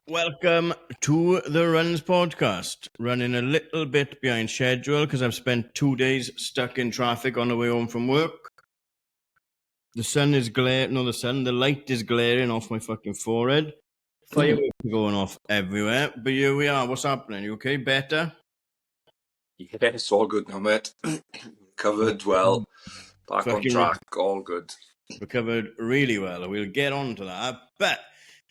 Welcome to the Runs podcast. Running a little bit behind schedule because I've spent 2 days stuck in traffic on the way home from work. The sun is the light is glaring off my fucking forehead. Fireworks are going off everywhere. But here we are. What's happening? You okay? Better? Yeah, it's all good now, mate. Covered well. Back on track. All good. Recovered really well. We'll get on to that. But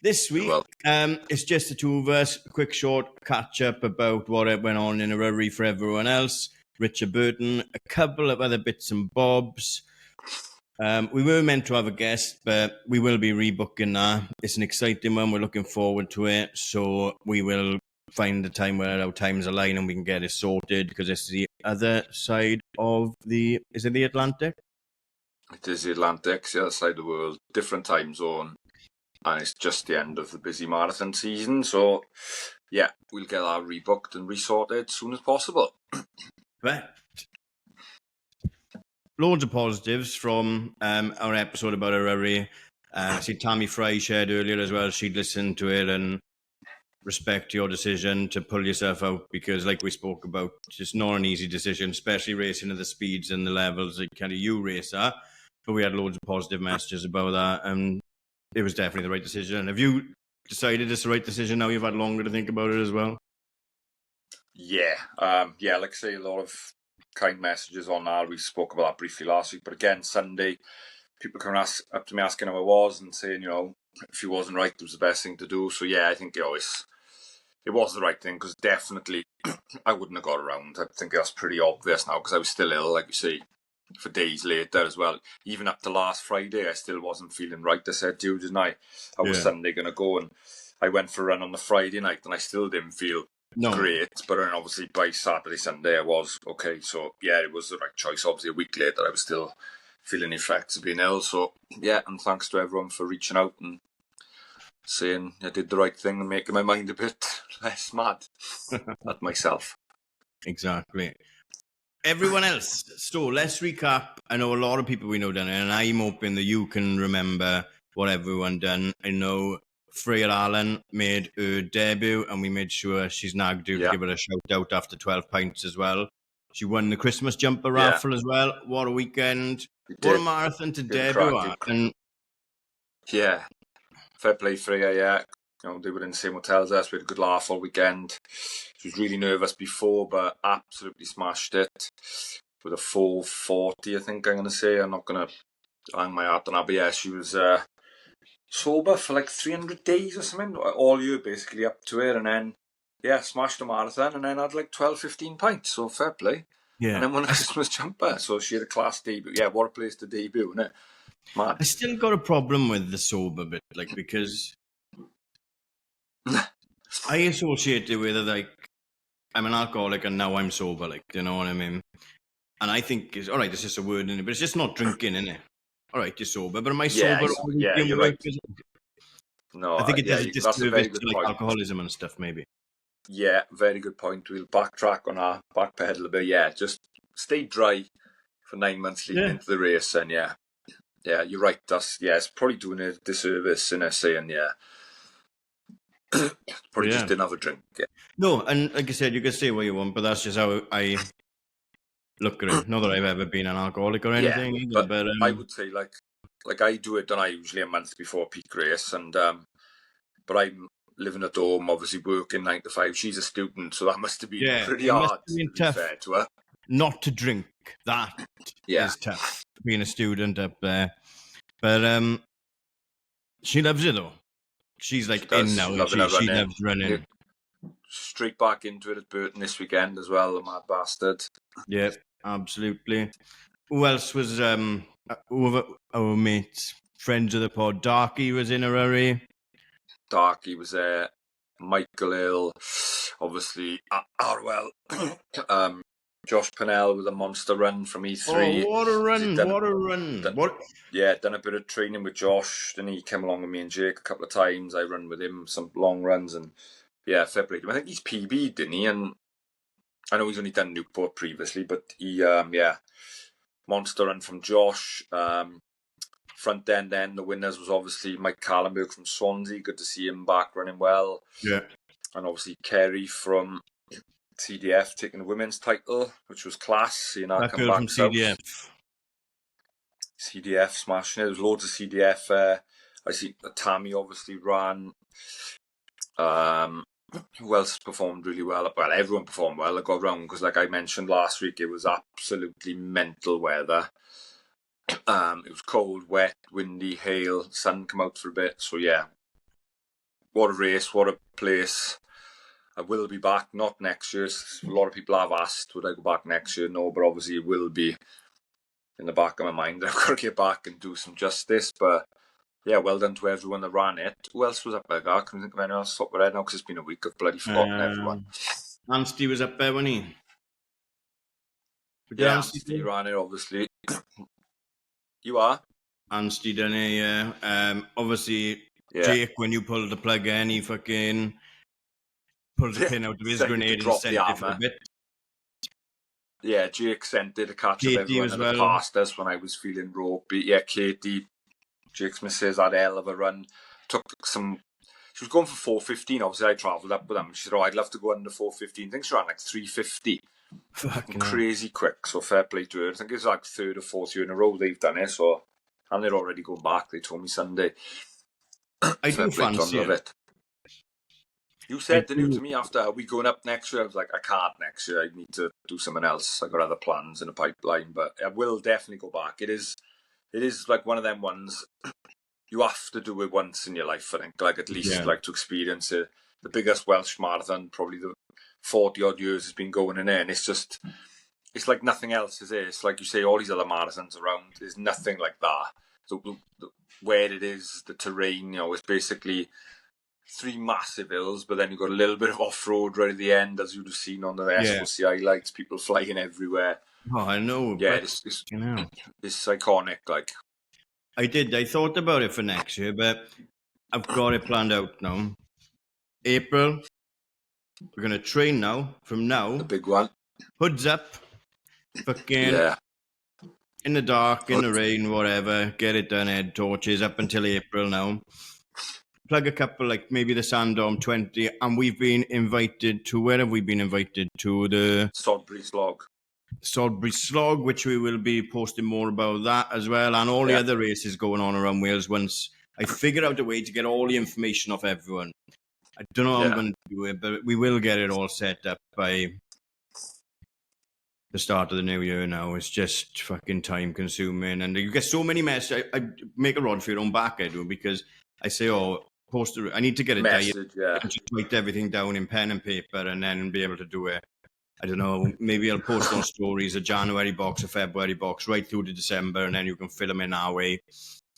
this week, it's just the two of us. A quick short catch up about what went on in Eryri for everyone else. Richard Burton, a couple of other bits and bobs. We were meant to have a guest, but we will be rebooking that. It's an exciting one. We're looking forward to it. So we will find the time where our times align and we can get it sorted because it's the other side of is it the Atlantic? It is the Atlantic, it's the other side of the world, different time zone, and it's just the end of the busy marathon season. So, yeah, we'll get that rebooked and resorted as soon as possible. But loads of positives from our episode about Eryri. I see Tammy Fry shared earlier as well. She'd listened to it and respect your decision to pull yourself out because, like we spoke about, it's not an easy decision, especially racing at the speeds and the levels that kind of you race at. But we had loads of positive messages about that, and it was definitely the right decision. Have you decided it's the right decision now? You've had longer to think about it as well. Yeah, like I say, a lot of kind messages on that. We spoke about that briefly last week, but again, Sunday, people coming up to me asking how I was and saying, if he wasn't right, it was the best thing to do. So yeah, I think it was the right thing because definitely I wouldn't have got around. I think that's pretty obvious now because I was still ill, like you say, for days later as well. Even up to last Friday, I still wasn't feeling right. I said to you, didn't I? I was Sunday going to go, and I went for a run on the Friday night and I still didn't feel great. But then obviously by Saturday, Sunday, I was okay. So yeah, it was the right choice. Obviously a week later, I was still feeling the effects of being ill. So yeah, and thanks to everyone for reaching out and saying I did the right thing and making my mind a bit less mad at myself. Exactly. Everyone else, so let's recap. I know a lot of people we know done it, and I'm hoping that you can remember what everyone done. I know Freya Allen made her debut, and we made sure she's nagged you to give her a shout out after 12 pints as well. She won the Christmas jumper raffle as well. What a weekend. What a marathon to debut at. And yeah, fair play, Freya, yeah. They were in the same hotel as us. We had a good laugh all weekend. She was really nervous before, but absolutely smashed it with a 4:40, I think I'm going to say. I'm not going to hang my hat on that, but yeah, she was sober for like 300 days or something, all year basically up to it, and then, yeah, smashed a marathon, and then had like 12-15 pints, so fair play. Yeah. And then won a Christmas jumper, so she had a class debut. Yeah, what a place to debut, isn't it? Mad. I still got a problem with the sober bit, because I associate it with I'm an alcoholic and now I'm sober, you know what I mean? And I think all right, it's just a word in it, but it's just not drinking, innit? All right, you're sober, but am I sober? Yeah, you're right. No, I think it does a disservice to alcoholism and stuff, maybe. Yeah, very good point. We'll backtrack on our backpedal a bit. Yeah, just stay dry for 9 months leading into the race, and yeah, you're right. It's probably doing a disservice in saying probably just didn't have a drink. Yeah. No, and like I said, you can say what you want, but that's just how I look at it. Not that I've ever been an alcoholic or anything either, but I would say like I do it, don't I? Usually a month before peak race, and but I'm living at home, obviously working 9 to 5. She's a student, so that must have been pretty hard. To be fair to her, not to drink. That is tough. Being a student up there, but she loves it though. She's in now. She loves running. Yeah. Straight back into it at Burton this weekend as well, the mad bastard. Yeah, absolutely. Who else was our mates, friends of the pod? Darky was in Eryri. Darky was there. Michael Hill, obviously. Arwell. Josh Pennell with a monster run from E3. Oh, what a run! Done a bit of training with Josh. Then he came along with me and Jake a couple of times. I run with him some long runs, and fair play to him. I think he's PB'd, didn't he? And I know he's only done Newport previously, but he, monster run from Josh. front end. Then the winners was obviously Mike Callenberg from Swansea. Good to see him back running well. Yeah. And obviously Kerry from CDF taking the women's title, which was class. Seeing her come girl back from south. CDF. CDF smashing it. There was loads of CDF. I see Tammy obviously ran. Who else performed really well? Well, everyone performed well. I got round because, like I mentioned last week, it was absolutely mental weather. It was cold, wet, windy, hail, sun come out for a bit. So yeah, what a race, what a place. I will be back, not next year. A lot of people have asked, would I go back next year? No, but obviously it will be in the back of my mind. I've got to get back and do some justice. But yeah, well done to everyone that ran it. Who else was up there? I couldn't think of anyone else top of my head now because it's been a week. I've bloody forgotten everyone. Anstey was up there, wasn't he? Yeah, Anstey ran it, obviously. You are? Anstey done it, yeah. Obviously, yeah. Jake, when you pulled the plug in, he fucking pulled the pin out of his grenade and sent it for a bit. Yeah, Jake sent it to catch up everyone that passed us when I was feeling ropey. Yeah, Katie, Jake's missus, had a hell of a run. Took some... She was going for 4:15. Obviously, I travelled up with them. She said, I'd love to go under 4:15. I think she ran like 3:50. Crazy quick. So fair play to her. I think it's like third or fourth year in a row they've done it. So, and they're already going back. They told me Sunday. I do fancy it. You said to me after, are we going up next year? I was like, I can't next year. I need to do something else. I got other plans in the pipeline, but I will definitely go back. It is like one of them ones you have to do it once in your life, I think, like at least like to experience it. The biggest Welsh marathon, probably the 40 odd years has been going in there, and it's like nothing else, is it? It's like you say, all these other marathons around, there's nothing like that. So where it is, the terrain, it's basically 3 massive hills, but then you've got a little bit of off-road right at the end, as you'd have seen on the SOC highlights, people flying everywhere. Oh, I know. Yeah, it's iconic, like. I thought about it for next year, but I've got it planned out now. April, we're going to train now, from now. The big one. Hoods up, fucking in the dark, in the rain, whatever, get it done, head torches up until April now. Plug a couple, like maybe the Sandom 20, and we've been invited to, where have we been invited to? The Sodbury Slog, which we will be posting more about that as well, and all the other races going on around Wales once I figure out a way to get all the information off everyone. I don't know how I'm going to do it, but we will get it all set up by the start of the new year now. It's just fucking time consuming, and you get so many messages. I make a rod for your own back, I do, because I say, I need to get a diet and just write everything down in pen and paper and then be able to do it. I don't know, maybe I'll post on stories a January box, a February box, right through to December, and then you can fill them in our way.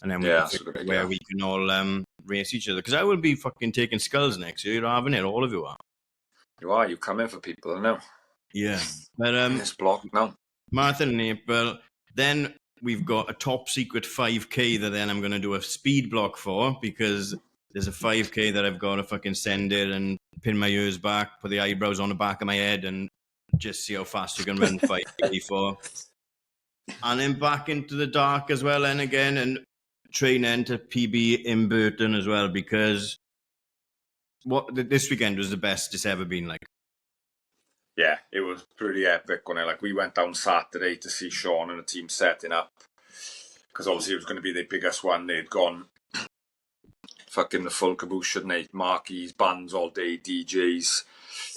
And then we can figure where we can all race each other. Because I will be fucking taking skulls next year. You're having it, all of you are. You are, you come in for people, I know. Yeah. But this block now. Marathon in April. Then we've got a top secret 5K that then I'm going to do a speed block for, because there's a 5K that I've got to fucking send it and pin my ears back, put the eyebrows on the back of my head, and just see how fast you can run 5K for. And then back into the dark as well, and again, and train into PB in Burton as well, because this weekend was the best it's ever been like. Yeah, it was pretty epic when we went down Saturday to see Sean and the team setting up, because obviously it was going to be the biggest one. They'd gone fucking the full caboose, shouldn't they? Marquees, bands all day, DJs.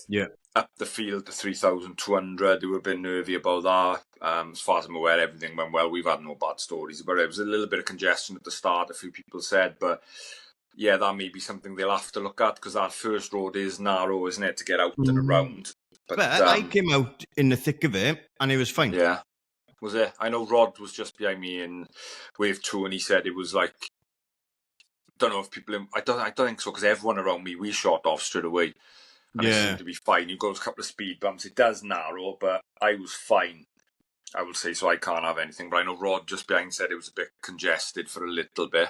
Yeah. Up the field to 3,200. They were a bit nervy about that. As far as I'm aware, everything went well. We've had no bad stories about it. It was a little bit of congestion at the start, a few people said, but yeah, that may be something they'll have to look at, because that first road is narrow, isn't it, to get out and around. But I came out in the thick of it, and it was fine. Yeah. Was it? I know Rod was just behind me in wave 2, and he said it was like, don't know if people, I don't think so, because everyone around me, we shot off straight away. And it seemed to be fine. You go a couple of speed bumps. It does narrow, but I was fine, I will say, so I can't have anything. But I know Rod just behind said it was a bit congested for a little bit.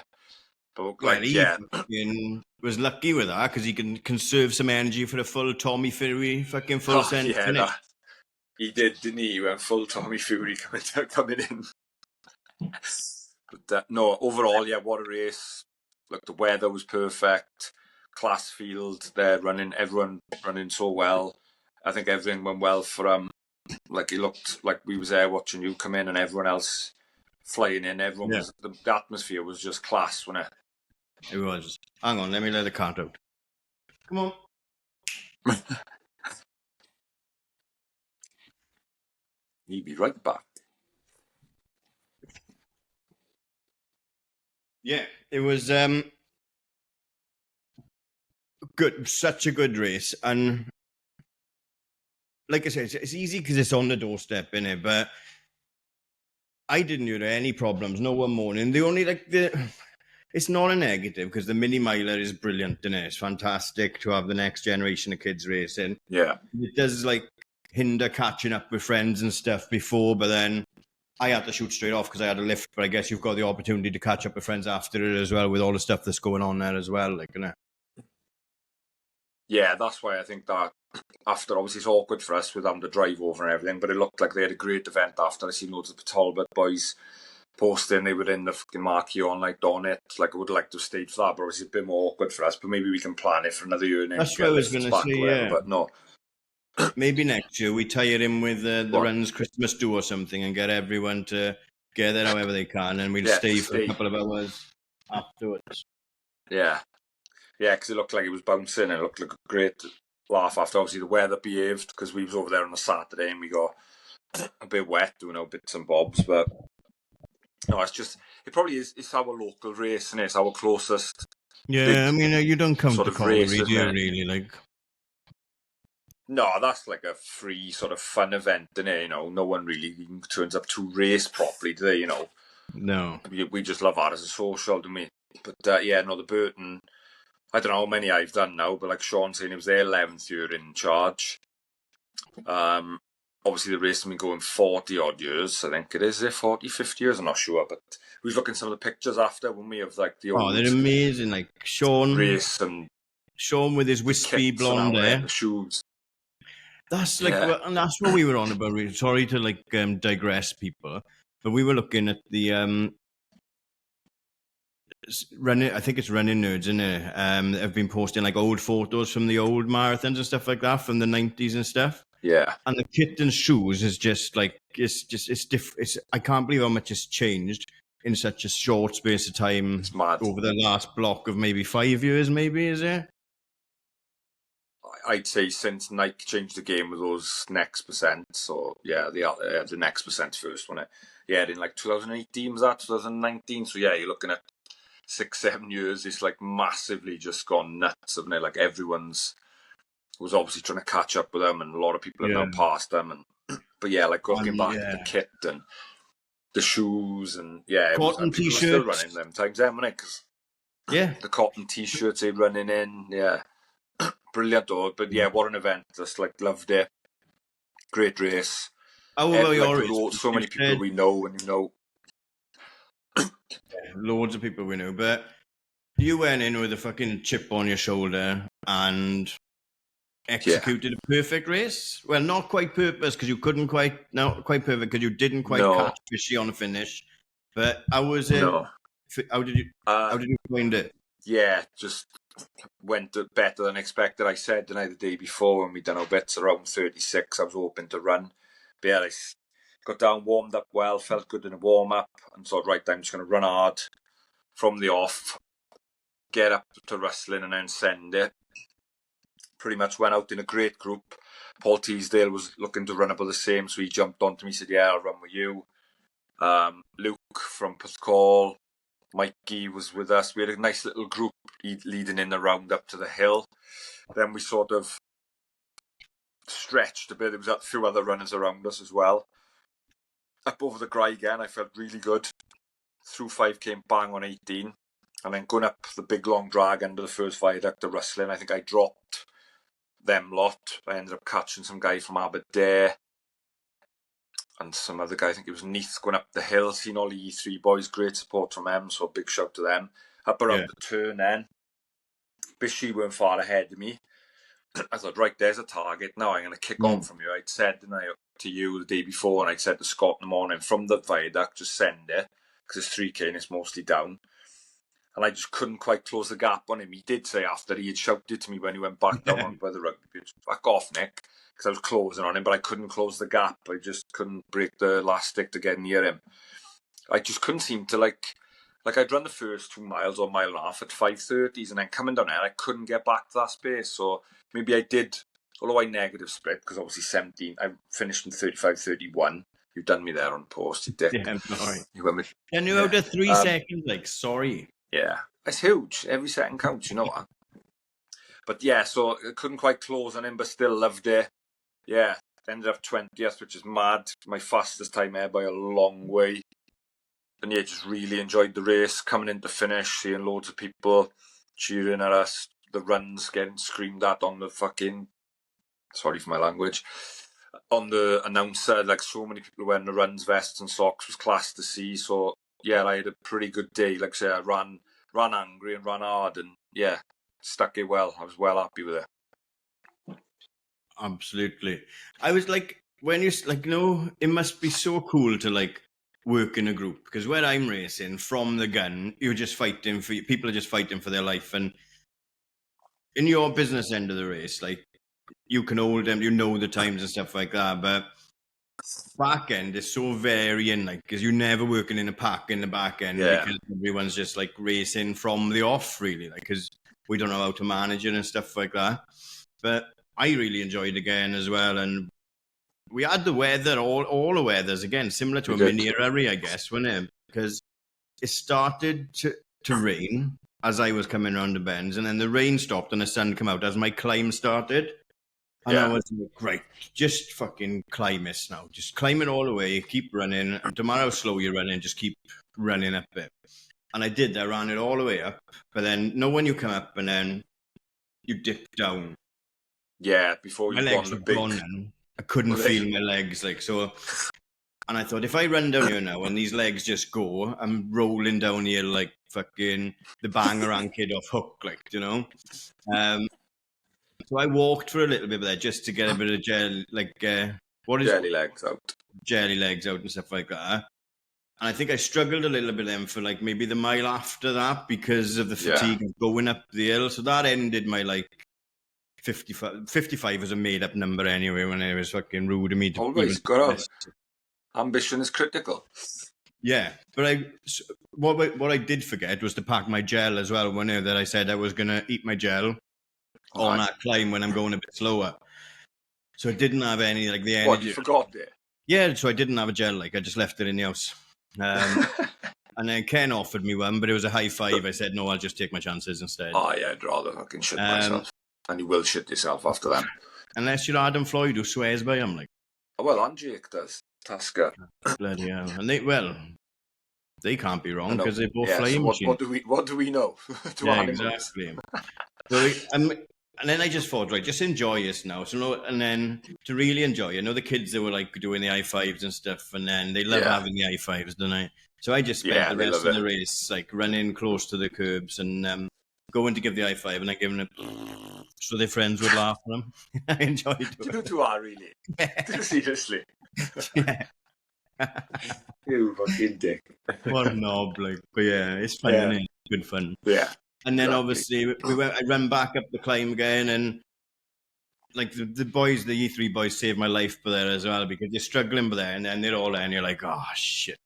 But he was lucky with that, because he can conserve some energy for the full Tommy Fury fucking full send finish. He did, didn't he? He went full Tommy Fury coming in. But no, overall, yeah, what a race. Look, the weather was perfect. Class field, everyone running so well. I think everything went well for like it looked like we was there watching you come in and everyone else flying in. Everyone was, the atmosphere was just class, wasn't it? It was. Hang on, let me let the cat out. Come on. He'd be right back. Yeah, it was good, such a good race, and like I said, it's easy because it's on the doorstep, innit? But I didn't hear any problems, no one moaning. The only it's not a negative because the mini miler is brilliant, isn't it? It's fantastic to have the next generation of kids racing. Yeah, it does like hinder catching up with friends and stuff before, but then I had to shoot straight off because I had a lift. But I guess you've got the opportunity to catch up with friends after it as well, with all the stuff that's going on there as well, like, you know. Yeah, that's why I think that after, obviously it's awkward for us with having to drive over and everything, but it looked like they had a great event after. I seen loads of the Talbot boys posting, they were in the fucking marquee on like on it. Like I would like to have stayed for that, but obviously it's a bit more awkward for us. But maybe we can plan it for another year and then That's what I was going to say, yeah. But no. Maybe next year we tie it in with the Runs Christmas do or something and get everyone to get there however they can, and we'll stay for a couple of hours afterwards. Yeah. Yeah, because it looked like it was bouncing and it looked like a great laugh after. Obviously the weather behaved because we was over there on a Saturday and we got a bit wet doing our bits and bobs, but no, it's just, it probably is, it's our local race and it's our closest. Yeah, I mean, you don't come to Colbury, do you, really? Like, no, that's like a free sort of fun event, isn't it? You know, no one really turns up to race properly, do they? You know, no. We just love that as a social, don't we? But yeah, no, the Burton, I don't know how many I've done now, but like Sean saying, it was their 11th year in charge. Obviously the race has been going 40 odd years, I think it is, 40, 50 years, I'm not sure, but we was looking at some of the pictures after when we have like the old they're amazing, like Sean race and Sean with his wispy blonde hair, the shoes. That's like, and that's what we were on about. Really. Sorry to like digress, people, but we were looking at the running. I think it's Running Nerds, isn't it? Have been posting like old photos from the old marathons and stuff like that from the 90s and stuff. Yeah, and the kit and shoes is just like it's different. I can't believe how much has changed in such a short space of time. It's mad. Over the last block of maybe 5 years, maybe, is it? I'd say since Nike changed the game with those next percent, so yeah, the next percent first, wasn't it? Yeah, in like 2018 was that 2019. So yeah, you're looking at 6-7 years. It's like massively just gone nuts, haven't it? Like everyone's was obviously trying to catch up with them, and a lot of people have now passed them. And but yeah, like looking back at the kit and the shoes and cotton t-shirts, still running them times, haven't it? Cause the cotton t-shirts they're running in, brilliant though. But yeah, what an event! Just like loved it. Great race. How about your race? So many people we know, and you know, loads of people we know. But you went in with a fucking chip on your shoulder and executed a perfect race. Well, not quite perfect because you couldn't quite perfect because you didn't quite catch Fishy on the finish. But how was it? No. How did you find it? Yeah, just went better than expected. I said the day before when we done our bits around 36, I was hoping to run. But yeah, I got down, warmed up well, felt good in the warm up, and thought, right, I'm just going to run hard from the off, get up to wrestling, and then send it. Pretty much went out in a great group. Paul Teasdale was looking to run about the same, so he jumped onto me, said, yeah, I'll run with you. Luke from Pascal, Mikey was with us. We had a nice little group leading in the round up to the hill. Then we sort of stretched a bit. There was a few other runners around us as well. Up over the Gry again, I felt really good. Through 5k and bang on 18. And then going up the big long drag under the first viaduct to Rustling, I think I dropped them lot. I ended up catching some guy from Aberdare and some other guy, I think it was Neath, going up the hill. Seen all the E3 boys, great support from them, so a big shout to them. Up around the turn then, Bishy weren't far ahead of me. I thought, right, there's a target. Now I'm going to kick on from you. I'd said, didn't I, to you the day before, and I'd said to Scott in the morning, from the viaduct, just send it. because it's 3K and it's mostly down. And I just couldn't quite close the gap on him. He did say after, he had shouted to me when he went back down on by the rugby pitch, "Fuck off, Nick," because I was closing on him, but I couldn't close the gap. I just couldn't break the last stick to get near him. I just couldn't seem to like I'd run the first 2 miles or mile and a half at 5:30s, and then coming down there, I couldn't get back to that space. So maybe I did, although I negative split, because obviously 17, I finished in 35:31. You've done me there on post, you dick. Yeah, I'm sorry. You went with, and you out of 3 seconds, like, sorry. Yeah, it's huge. Every second counts, you know what? But yeah, so I couldn't quite close on him, but still loved it. Yeah, ended up 20th, which is mad. My fastest time there by a long way. And yeah, just really enjoyed the race, coming into finish, seeing loads of people cheering at us, the runs getting screamed at on the fucking, sorry for my language, on the announcer, like so many people wearing the runs, vests and socks, was class to see. So yeah, I had a pretty good day. Like I say, I ran angry and ran hard, and yeah, stuck it well. I was well happy with it. Absolutely. I was like, when you like, it must be so cool to like work in a group, because where I'm racing from the gun, you're just fighting for people are just fighting for their life, and in your business end of the race, like you can hold them, the times and stuff like that, but back end is so varying, like, because you're never working in a pack in the back end, because everyone's just like racing from the off, really, like, because we don't know how to manage it and stuff like that. But I really enjoyed again as well, and we had the weather, all the weathers again, similar to a mini Eryri, I guess, wasn't it? Because it started to rain as I was coming around the bends, and then the rain stopped and the sun came out as my climb started. And I was like, right, just fucking climb this now. Just climb it all the way, keep running. No matter how slow you're running, just keep running up it. And I did. I ran it all the way up. But then, when you come up and then you dip down. Yeah, before you go on the big... I couldn't feel my legs. Like, so. And I thought, if I run down here now and these legs just go, I'm rolling down here like fucking the Bangarang kid off Hook, like, you know? So I walked for a little bit there just to get a bit of jelly legs out and stuff like that. And I think I struggled a little bit then for like maybe the mile after that because of the fatigue of going up the hill. So that ended my like 55. 55 was a made up number anyway when I was fucking rude of me. Always got to. Ambition is critical. Yeah, but what I did forget was to pack my gel as well. That I said I was gonna eat my gel on that climb when I'm going a bit slower. So I didn't have any like the energy. What, you forgot it? Yeah, so I didn't have a gel. Like I just left it in the house. And then Ken offered me one, but it was a high five. I said no, I'll just take my chances instead. Oh yeah, I'd rather fucking shit myself. And you will shit yourself after that. Unless you're Adam Floyd who swears by him, like. Oh, well, and Jake does. Tasker. Bloody hell. And they can't be wrong because they're both flying so machines. What do we know? Exactly. So, and then I just thought, right, just enjoy this now. So, and then to really enjoy, the kids that were like doing the high fives and stuff, and then they love having the high fives, don't they? So I just spent the rest of the race like running close to the curbs and going to give the high five and then giving it so their friends would laugh at them. I enjoyed it. You are really? Seriously? Yeah. You fucking dick. What a knob, like. But yeah, it's fun, isn't it? Good fun. Yeah. And then obviously I ran back up the climb again, and like the boys, the E3 boys saved my life for there as well, because you're struggling for there and then they're all there and you're like, oh shit,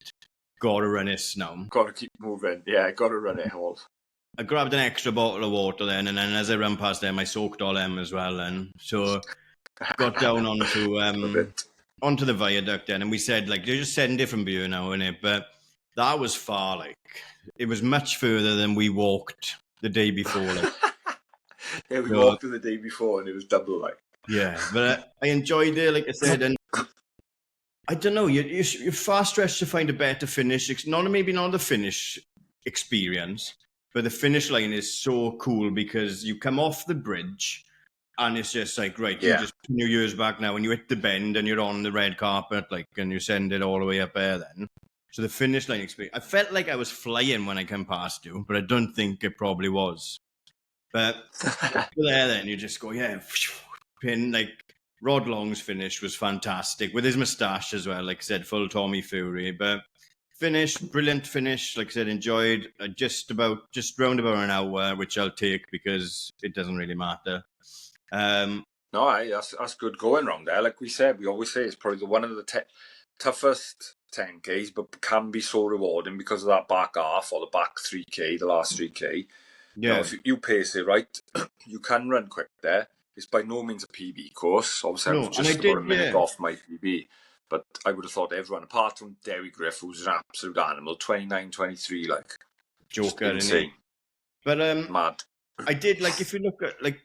gotta run this now. Gotta keep moving. Yeah, gotta run it all. I grabbed an extra bottle of water then, and then as I ran past them, I soaked all them as well. And so got down onto the viaduct then, and we said, like, they're just setting different beer now, innit? But that was far, like, it was much further than we walked the day before. Like. Yeah, we walked the day before, and it was double, like. Yeah, but I enjoyed it, like I said, and I don't know, you're far stretched to find a better finish, maybe not the finish experience, but the finish line is so cool because you come off the bridge and it's just like, right, you just put your years back now and you hit the bend and you're on the red carpet, like, and you send it all the way up there then. So the finish line experience, I felt like I was flying when I came past you, but I don't think it probably was. But there then, you just go, pin, like, Rod Long's finish was fantastic with his moustache as well, like I said, full Tommy Fury. But brilliant finish. Like I said, enjoyed. Just round about an hour, which I'll take because it doesn't really matter. No, that's good going round there. Like we said, we always say it's probably one of the toughest 10Ks, but can be so rewarding because of that back half or the back 3K, the last 3K. Yeah. You know, if you pace it right, you can run quick there. It's by no means a PB course. Obviously, I was just about a minute off my PB. But I would have thought everyone, apart from Derry Griff, who's an absolute animal, 29-23, like Joker, insane. But mad. I did, like, if you look at, like,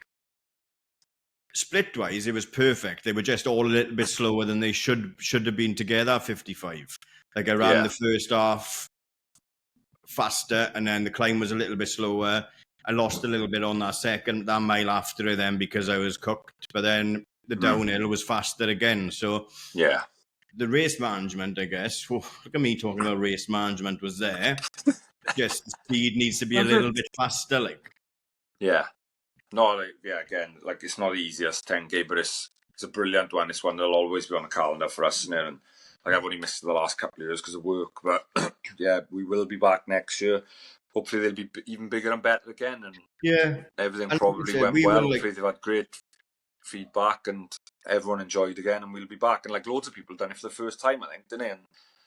split-wise, it was perfect. They were just all a little bit slower than they should have been together, 55. Like, I ran the first half faster, and then the climb was a little bit slower. I lost a little bit on that mile after it then because I was cooked. But then the downhill was faster again. So yeah, the race management, I guess, look at me talking about race management, was there. Just the speed needs to be a little bit faster, like. Yeah. No, like, again, like, it's not the easiest 10K, but it's a brilliant one. It's one that'll always be on the calendar for us, isn't it? And like, I've only missed the last couple of years because of work, but yeah, we will be back next year. Hopefully they'll be even bigger and better again, and everything probably went well. Hopefully they've had great feedback and everyone enjoyed again, and we'll be back. And like, loads of people done it for the first time, I think, didn't they?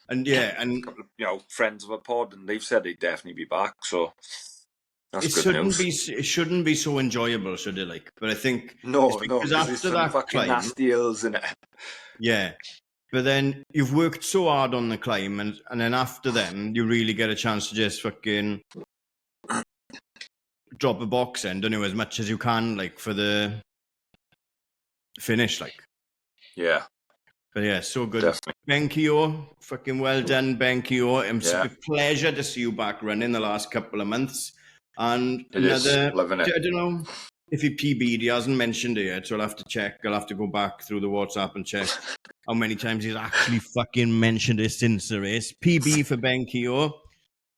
And a couple of, friends of a pod, and they've said they'd definitely be back. So that's good news. It shouldn't be so enjoyable, should it? Like, but I think because after that fucking nasty hills in it. Yeah. But then you've worked so hard on the climb, and then after them, you really get a chance to just fucking drop a box in, don't you, as much as you can, like, for the finish, like. Yeah. But yeah, so good. Definitely. Benkio, fucking well done, Benkio. It's a pleasure to see you back running the last couple of months. And loving it. I don't know if he PB'd, he hasn't mentioned it yet, so I'll have to check. I'll have to go back through the WhatsApp and check how many times he's actually fucking mentioned it since the race. PB for Benkio.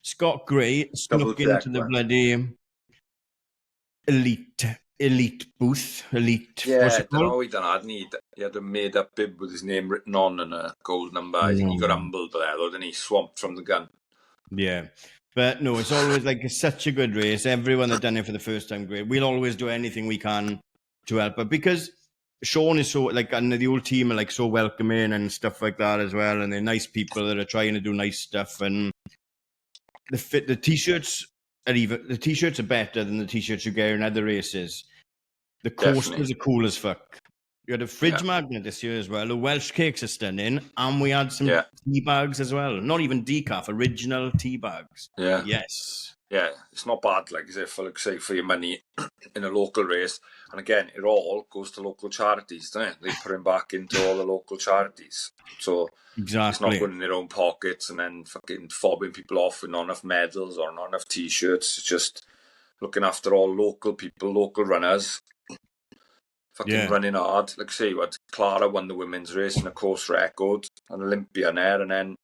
Scott Gray snuck into the bloody elite booth. Yeah, I don't know, he done. He had a made-up bib with his name written on and a gold number. I think he got humbled there, though, didn't he? Swamped from the gun. Yeah. But no, it's always like such a good race. Everyone that done it for the first time, great. We'll always do anything we can to help her because Sean is so, like, and the whole team are like so welcoming and stuff like that as well. And they're nice people that are trying to do nice stuff. And the t-shirts are better than the t-shirts you get in other races. The coasters are cool as fuck. You had a fridge magnet this year as well. The Welsh cakes are stunning. And we had some tea bags as well. Not even decaf, original tea bags. Yeah. Yes. Yeah, it's not bad, like, is it, for, like, say, for your money in a local race. And again, it all goes to local charities, doesn't it? They put it back into all the local charities. So exactly. It's not going in their own pockets and then fucking fobbing people off with not enough medals or not enough t-shirts. It's just looking after all local people, local runners. Fucking running hard. Like I say, Clara won the women's race in a course record, an Olympian there, and then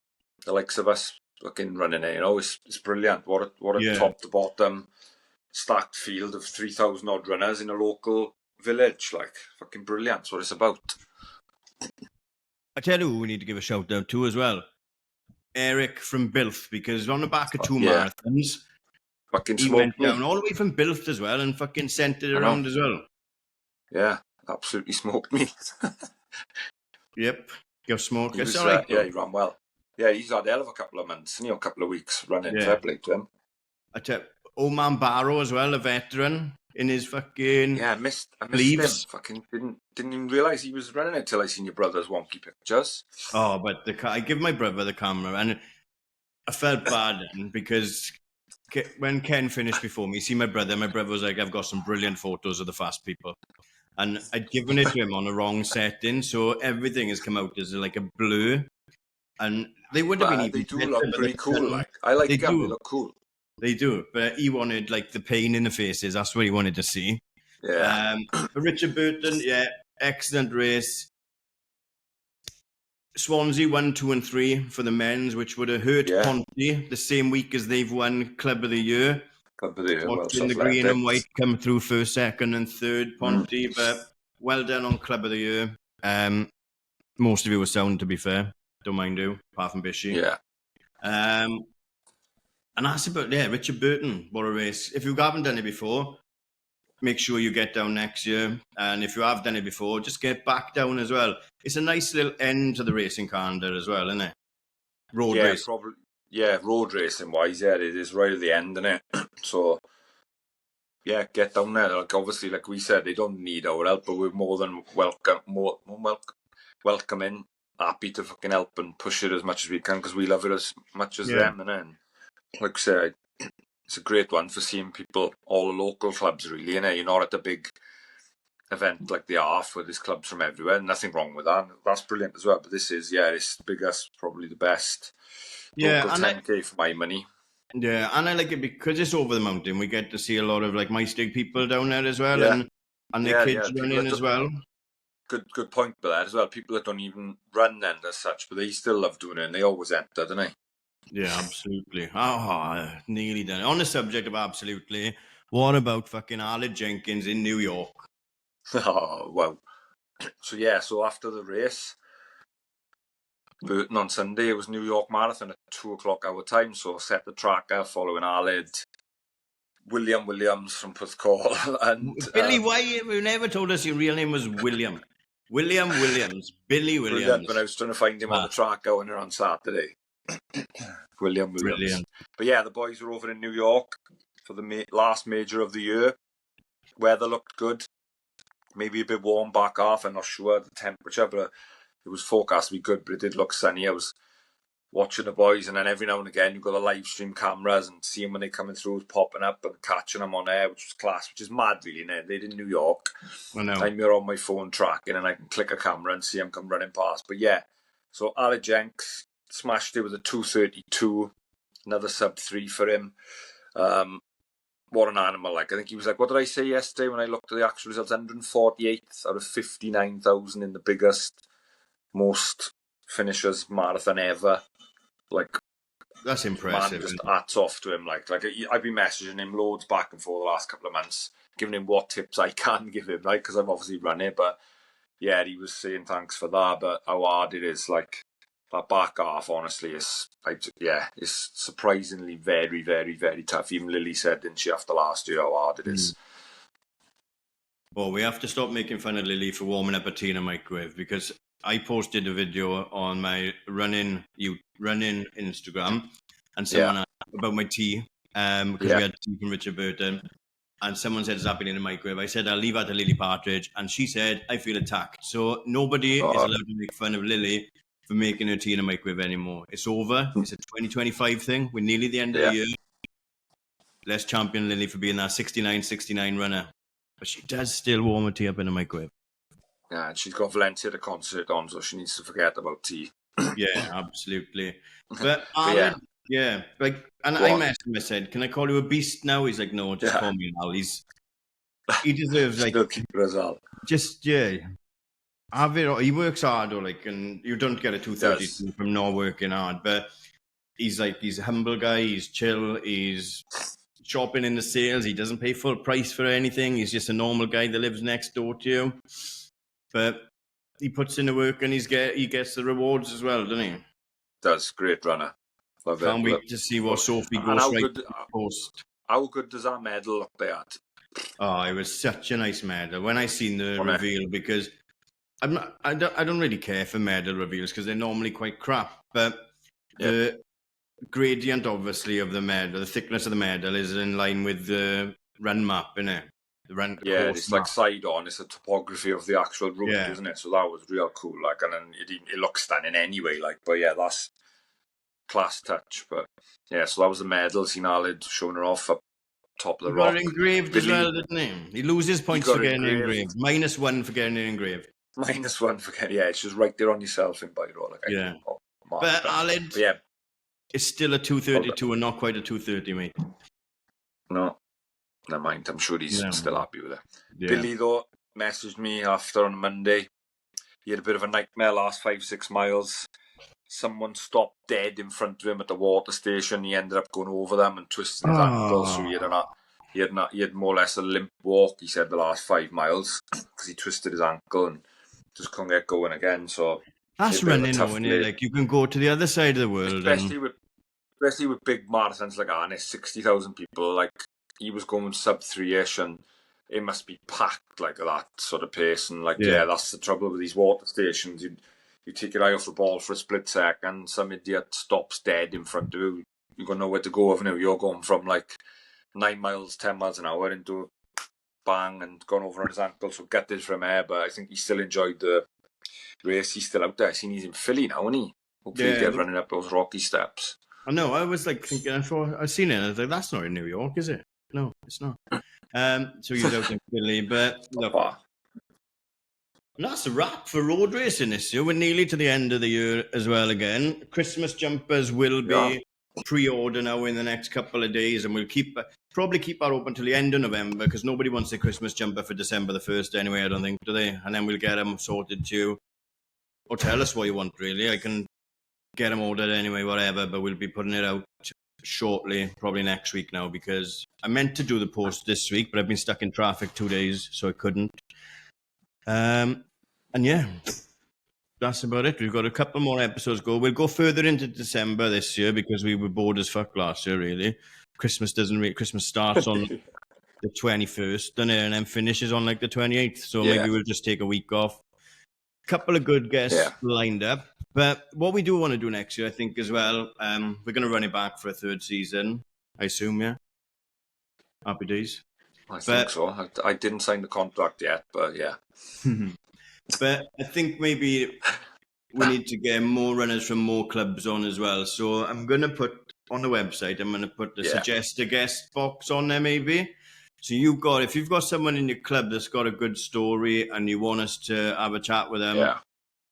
the likes of us fucking running it. It's brilliant. What a top to bottom stacked field of 3,000 odd runners in a local village. Like, fucking brilliant. That's what it's about. I tell you who we need to give a shout out to as well. Eric from Bilth, because on the back of two marathons, fucking he went down all the way from Bilth as well and fucking sent it around as well. Yeah, absolutely smoked me. Yep, go smoke. He ran well. Yeah, he's had a hell of a couple of months, a couple of weeks running. Fair play to him. I tell you, Oman Barrow as well, a veteran in his fucking I missed him. Fucking didn't even realise he was running it till I seen your brother's wonky pictures. Oh, but I give my brother the camera and I felt bad then because when Ken finished before me, see my brother was like, I've got some brilliant photos of the fast people. And I'd given it to him on the wrong setting, so everything has come out as like a blur. And they would have been even they do look pretty cool. Like, I like them. They look cool. They do, but he wanted like the pain in the faces. That's what he wanted to see. Yeah. But Richard Burton, excellent race. Swansea 1, 2, and 3 for the men's, which would have hurt Ponty the same week as they've won Club of the Year. Watching the green and white come through first, second, and third, Ponty. But well done on Club of the Year. Most of you were sound, to be fair. Don't mind you, apart from Bishy. Yeah. And that's about, Richard Burton, what a race. If you haven't done it before, make sure you get down next year. And if you have done it before, just get back down as well. It's a nice little end to the racing calendar as well, isn't it? Road race. Probably. Yeah, road racing wise, yeah, it is right at the end, isn't it? So, yeah, get down there. Like, obviously, like we said, they don't need our help, but we're more than welcoming, happy to fucking help and push it as much as we can, because we love it as much as them. And then, like I said, it's a great one for seeing people, all the local clubs, really, innit? You're not at the big event like the ARF where there's clubs from everywhere. Nothing wrong with that. That's brilliant as well. But this is, it's the biggest, probably the best local 10K for my money. Yeah, and I like it because it's over the mountain. We get to see a lot of like my stig people down there as well, and their kids running as well. Good point for that as well. People that don't even run then as such, but they still love doing it, and they always enter, don't they? Yeah, absolutely. Nearly done. On the subject of absolutely, what about fucking Aled Jenkins in New York? Oh, wow. So after the race, Burton on Sunday, it was New York Marathon at 2:00 our time, so I set the tracker following Aled, William Williams from Porthcawl, and Billy, why you never told us your real name was William? William Williams, Billy Williams. When I was trying to find him on the tracker when on Saturday. William Williams. Brilliant. But yeah, the boys were over in New York for the last major of the year. Weather looked good. Maybe a bit warm back half. I'm not sure the temperature, but it was forecast to be good. But it did look sunny. I was watching the boys, and then every now and again you've got the live stream cameras and seeing when they're coming through, popping up and catching them on air, which was class, which is mad, really. They're in New York. I know. I'm here on my phone tracking, and I can click a camera and see them come running past. But yeah, so Aled Jenks smashed it with a 2:32, another sub 3 for him. What an animal! Like, I think he was like, what did I say yesterday when I looked at the actual results? 148th out of 59,000 in the biggest, most finishers marathon ever. Like, that's impressive. Man, just hats off to him. Like I've been messaging him loads back and forth the last couple of months, giving him what tips I can give him, right? Because I'm obviously running, but yeah, he was saying thanks for that. But how hard it is, like that back half, honestly, is surprisingly very, very, very tough. Even Lily said, didn't she, after last year, how hard it is. Well, we have to stop making fun of Lily for warming up a tea in a microwave, because I posted a video on my running Instagram, and someone asked about my tea, because we had tea from Richard Burton, and someone said, "Has that been in a microwave?" I said, "I'll leave that to Lily Partridge," and she said, "I feel attacked." So nobody is allowed to make fun of Lily for making her tea in a microwave anymore. It's over. It's a 2025 thing. We're nearly the end of the year. Let's champion Lily for being that 69 runner. But she does still warm her tea up in a microwave. Yeah, and she's got Valencia the concert on, so she needs to forget about tea. Yeah, absolutely. But I messaged him. I said, "Can I call you a beast now?" He's like, "No, just call me Al." He deserves like just have it. He works hard, and you don't get a 2:32 from not working hard. But he's a humble guy. He's chill. He's shopping in the sales. He doesn't pay full price for anything. He's just a normal guy that lives next door to you. But he puts in the work, and he gets the rewards as well, doesn't he? Does. Great runner. Can't wait to see what Sophie goes right to post. How good does that medal look there? Oh, it was such a nice medal. When I seen the reveal, because I don't really care for medal reveals because they're normally quite crap. But the gradient, obviously, of the medal, the thickness of the medal is in line with the run map, isn't it? It's like side on. It's a topography of the actual route, isn't it? So that was real cool. Like, and then it looks stunning anyway. Like, but yeah, that's class touch. But yeah, so that was the medal. Seen Aled showing her off up top of the rock. Got engraved as well, didn't he? He loses points for getting engraved. -1 for getting it engraved. -1 for getting. Yeah, it's just right there on yourself in Biro. Like, but Aled, it's still a 2:32 and not quite a 2:30, mate. No. Never mind, I'm sure he's still happy with it. Yeah. Billy, though, messaged me after on Monday. He had a bit of a nightmare last 5-6 miles. Someone stopped dead in front of him at the water station. He ended up going over them and twisting his ankle. So he had more or less a limp walk, he said, the last 5 miles because he twisted his ankle and just couldn't get going again. So that's running, when like you can go to the other side of the world. especially with big marathons like that, and it's 60,000 people. Like, he was going sub 3-ish, and it must be packed like that sort of pace. And like, yeah, that's the trouble with these water stations. You take your eye off the ball for a split second, some idiot stops dead in front of you. You've got nowhere to go, haven't you? You're going from like 9 miles, 10 miles an hour into bang and gone over on his ankle. So gutted from there, but I think he still enjoyed the race. He's still out there. I seen he's in Philly now, isn't he? Hopefully he'll get running up those rocky steps. I know. I was like thinking, I've seen it, and I was like, that's not in New York, is it? No, it's not. So he's out in Philly, but look, and that's a wrap for road racing this year. We're nearly to the end of the year as well again. Christmas jumpers will be pre-order now in the next couple of days, and we'll probably keep that open till the end of November, because nobody wants a Christmas jumper for December the 1st anyway, I don't think, do they? And then we'll get them sorted too. Or tell us what you want, really. I can get them ordered anyway, whatever, but we'll be putting it out shortly, probably next week now, because I meant to do the post this week, but I've been stuck in traffic 2 days, so I couldn't. And yeah, that's about it. We've got a couple more episodes to go. We'll go further into December this year, because we were bored as fuck last year, really. Christmas starts on the 21st, doesn't it? And then finishes on like the 28th, so maybe we'll just take a week off. Couple of good guests lined up. But what we do want to do next year, I think, as well, we're going to run it back for a third season, I assume, yeah? Happy days. I think so. I didn't sign the contract yet, but yeah. But I think maybe we need to get more runners from more clubs on as well. So I'm going to put on the website, I'm going to put the suggest a guest box on there maybe. So if you've got someone in your club that's got a good story and you want us to have a chat with them,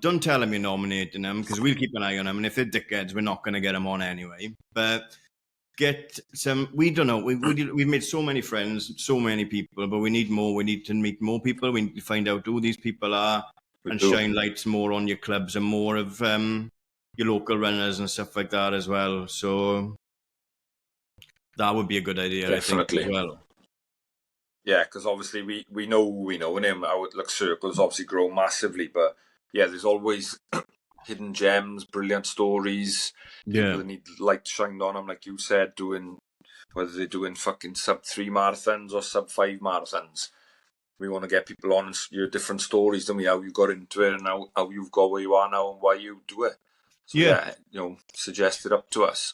don't tell them you're nominating them, because we'll keep an eye on them. And if they're dickheads, we're not going to get them on anyway. But get some, we don't know, we've made so many friends, so many people, but we need more. We need to meet more people. We need to find out who these people are and shine lights more on your clubs and more of your local runners and stuff like that as well. So that would be a good idea, definitely. I think, as well. Yeah, because obviously we know who we know, and our circles obviously grow massively, but yeah, there's always hidden gems, brilliant stories, people that need light shined on them, like you said, whether they're doing fucking sub 3 marathons or sub 5 marathons. We want to get people on your different stories, don't we? How you got into it and how you've got where you are now and why you do it. So suggest it up to us.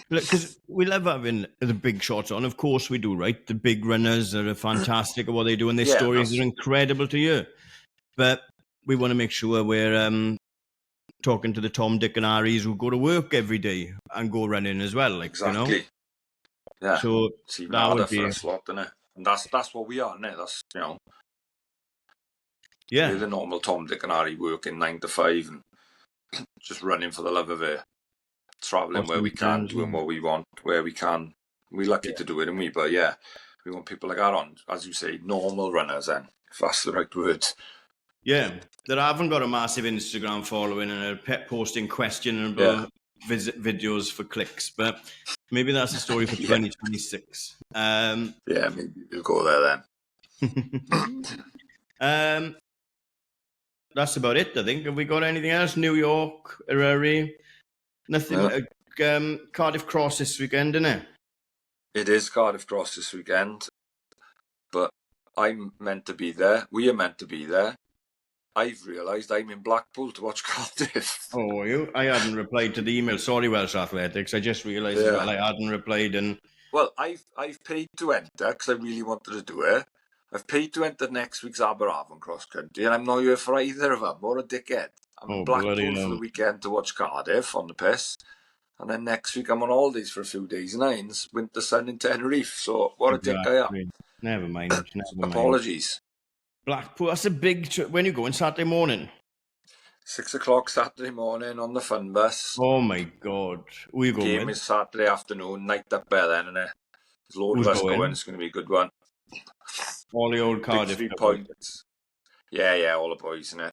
Because we love having the big shots on. Of course we do, right? The big runners are fantastic at what they do, and their stories are incredible to hear. But we want to make sure we're talking to the Tom, Dick and Harrys who go to work every day and go running as well. Like, exactly. You know? Yeah. So it's even harder for us lot, isn't it? And that's what we are, isn't it? That's, we're the normal Tom, Dick and Harry working 9 to 5 and just running for the love of it. Travelling where we can, doing what we want, where we can. We're lucky to do it, and but we want people like that on, as you say, normal runners, then, if that's the right word. Yeah, that haven't got a massive Instagram following and are posting questionable videos for clicks, but maybe that's a story for 2026. Maybe we'll go there then. That's about it, I think. Have we got anything else? New York, Eryri? Nothing. Cardiff Cross this weekend, isn't it? It is Cardiff Cross this weekend, but I'm meant to be there. We are meant to be there. I've realised I'm in Blackpool to watch Cardiff. Oh, are you? I hadn't replied to the email. Sorry, Welsh Athletics. I just realised that I hadn't replied. And well, I've paid to enter because I really wanted to do it. I've paid to enter next week's Aberafon cross country, and I'm not here for either of them. What a dickhead! I'm in Blackpool for the weekend to watch Cardiff on the piss, and then next week I'm on holidays for a few days in Hines, winter sun in Tenerife. So what a dick I am. Never mind. Apologies. Blackpool, that's a big trip. When you going Saturday morning? 6 o'clock Saturday morning on the fun bus. Oh my God. Who are you going Game with? is Saturday afternoon, night up there then, and there's loads of us going. It's going to be a good one. All the old Cardiff. 3 points. Yeah, all the boys, innit?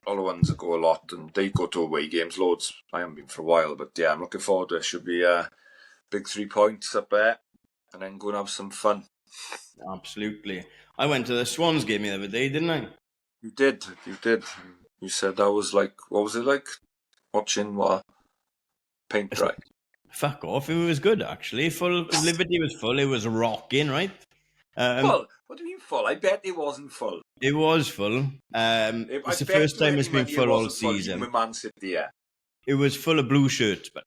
All the ones that go a lot, and they go to away games loads. I haven't been for a while, but yeah, I'm looking forward to it. Should be big 3 points up there, and then go and have some fun. Absolutely. I went to the Swans game the other day, didn't I? You did. You said that was like, what was it like? Watching what? Paint dry. Fuck off. It was good, actually. Liberty was full. It was rocking, right? Full? What do you mean full? I bet it wasn't full. It was full. It's the first time it's been full all season. Even with Man City, yeah. It was full of blue shirts, but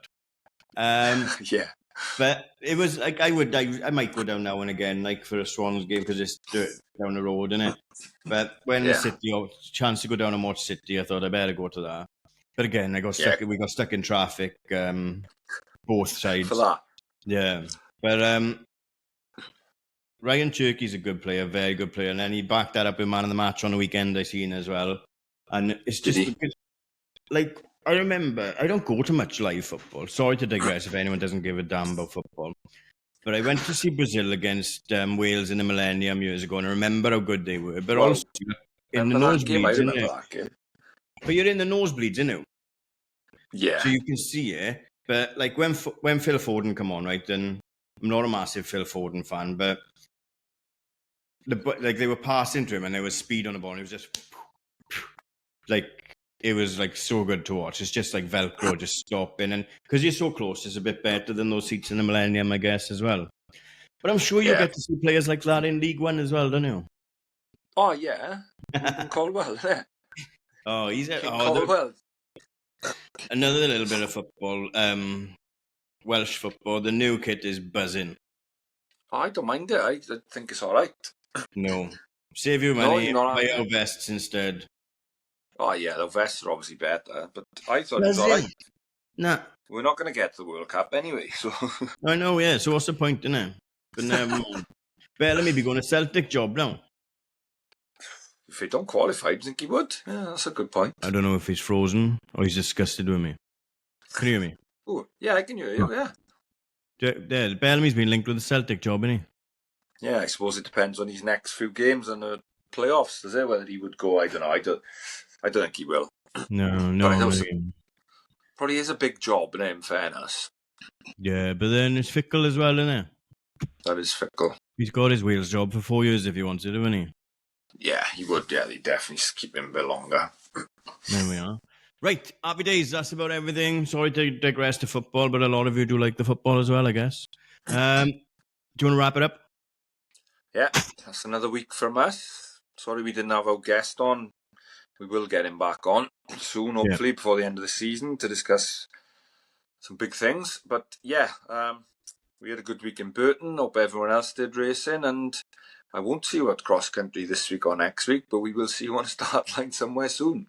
yeah. But it was like I might go down now and again, like for a Swans game because it's down the road, isn't it? But when the City chance to go down and watch City, I thought I better go to that. But again, I got stuck. We got stuck in traffic, both sides. For that, yeah. But Ryan Cherky's a good player, very good player, and then he backed that up with man of the match on the weekend. I seen as well, and it's just like. I remember, I don't go to much live football. Sorry to digress if anyone doesn't give a damn about football. But I went to see Brazil against Wales in the Millennium years ago, and I remember how good they were. But also, in the nosebleeds, isn't it? But you're in the nosebleeds, isn't it? Yeah. So you can see it. But like when Phil Foden come on, right, and I'm not a massive Phil Foden fan, but they were passing to him and there was speed on the ball, and it was just like... It was like so good to watch. It's just like Velcro, just stopping, and because you're so close, it's a bit better than those seats in the Millennium, I guess, as well. But I'm sure you get to see players like that in League One as well, don't you? Oh yeah, Caldwell. Yeah. Oh, he's Caldwell. Another little bit of football, Welsh football. The new kit is buzzing. Oh, I don't mind it. I think it's all right. No, save your money. Buy our vests instead. Oh, yeah, the vests are obviously better, but I thought it was all right. Nah. We're not going to get to the World Cup anyway, so... I know, yeah, so what's the point, innit? But never mind. Bellamy be going to Celtic job now. If he don't qualify, do you think he would? Yeah, that's a good point. I don't know if he's frozen or he's disgusted with me. Can you hear me? Oh, yeah, I can hear you, yeah. Yeah, Bellamy's been linked with the Celtic job, isn't he? Yeah, I suppose it depends on his next few games and the playoffs, does it? Whether he would go, I don't know. I don't think he will. No. Probably is a big job, in fairness. Yeah, but then it's fickle as well, isn't it? That is fickle. He's got his Wales job for 4 years if he wants to, hasn't he? Yeah, he would. Yeah, they'd definitely keep him a bit longer. There we are. Right, happy days. That's about everything. Sorry to digress to football, but a lot of you do like the football as well, I guess. Do you want to wrap it up? Yeah, that's another week from us. Sorry we didn't have our guest on. We will get him back on soon, hopefully, before the end of the season to discuss some big things. But yeah, we had a good week in Burton. Hope everyone else did racing. And I won't see you at cross country this week or next week, but we will see you on a start line somewhere soon.